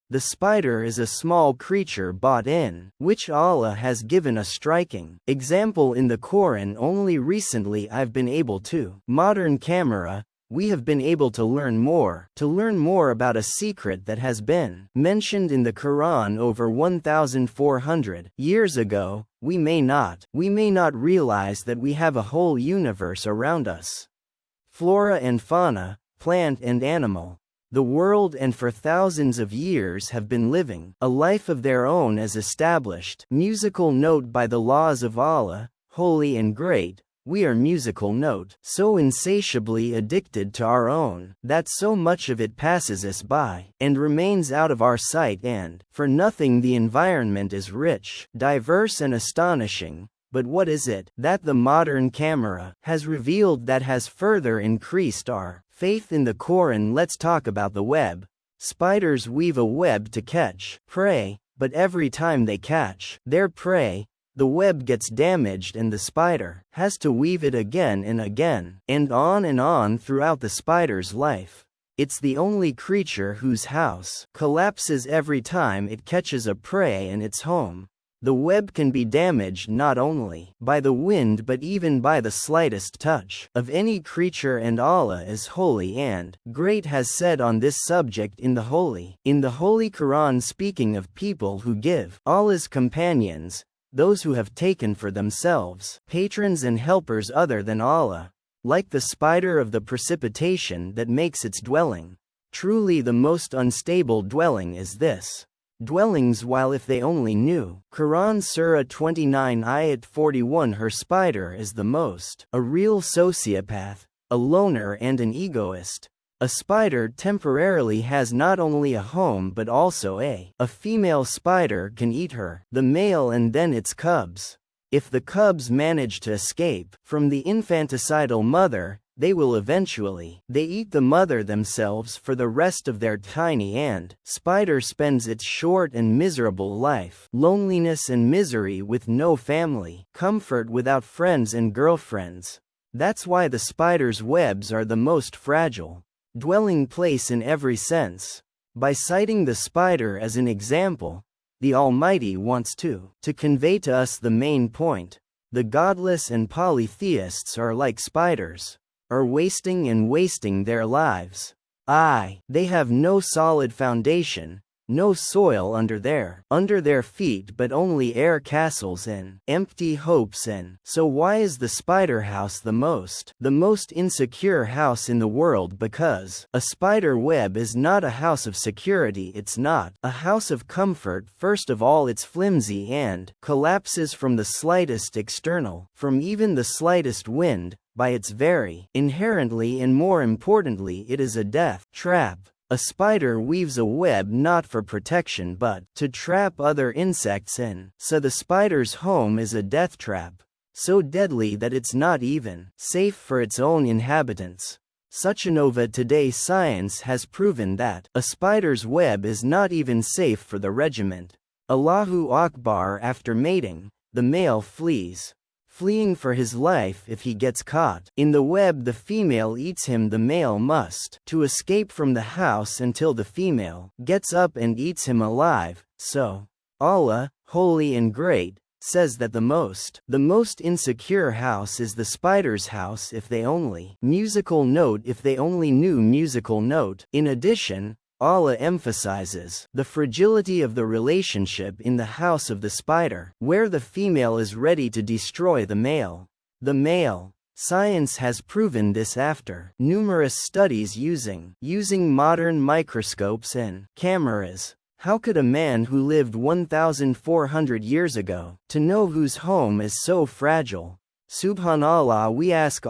The spider is a small creature bought in, which Allah has given a striking example in the Koran. Only recently I've been able to. Modern camera, we have been able to learn more about a secret that has been mentioned in the Quran over 1,400 years ago. We may not realize that we have a whole universe around us. Flora and fauna, plant and animal. The world and for thousands of years have been living a life of their own as established musical note by the laws of Allah, holy and great. We are musical note, so insatiably addicted to our own, that so much of it passes us by, and remains out of our sight, and, for nothing the environment is rich, diverse and astonishing. But what is it that the modern camera has revealed that has further increased our faith in the Koran? Let's talk about the web. Spiders weave a web to catch prey, but every time they catch their prey, the web gets damaged and the spider has to weave it again and again, and on throughout the spider's life. It's the only creature whose house collapses every time it catches a prey in its home. The web can be damaged not only by the wind but even by the slightest touch of any creature, and Allah is holy and great has said on this subject in the Holy Quran, speaking of people who give Allah's companions, those who have taken for themselves patrons and helpers other than Allah, like the spider of the precipitation that makes its dwelling. Truly the most unstable dwelling is this dwellings, while if they only knew. Quran Surah 29 Ayat 41. Her spider is the most a real sociopath, a loner and an egoist. A spider temporarily has not only a home but also a female spider can eat her, the male, and then its cubs. If the cubs manage to escape from the infanticidal mother, they will eventually eat the mother themselves for the rest of their tiny and spider spends its short and miserable life, loneliness and misery, with no family, comfort without friends and girlfriends. That's why the spider's webs are the most fragile dwelling place in every sense. By citing the spider as an example, the Almighty wants to convey to us the main point. The godless and polytheists are like spiders, are wasting their lives. They have no solid foundation, no soil under their feet, but only air castles and empty hopes. And so why is the spider house the most insecure house in the world? Because a spider web is not a house of security, it's not a house of comfort. First of all, it's flimsy and collapses from the slightest external, from even the slightest wind, by its very inherently, and more importantly, it is a death trap. A spider weaves a web not for protection but to trap other insects in. So the spider's home is a death trap, so deadly that it's not even safe for its own inhabitants. Suchanova today science has proven that a spider's web is not even safe for the regiment. Allahu Akbar. After mating, the male fleeing for his life. If he gets caught in the web, the female eats him. The male must to escape from the house until the female gets up and eats him alive. So Allah, holy and great, says that the most insecure house is the spider's house. If they only knew musical note. In addition, Allah emphasizes the fragility of the relationship in the house of the spider, where the female is ready to destroy the male. Science has proven this after numerous studies using modern microscopes and cameras. How could a man who lived 1,400 years ago to know whose home is so fragile? Subhanallah, we ask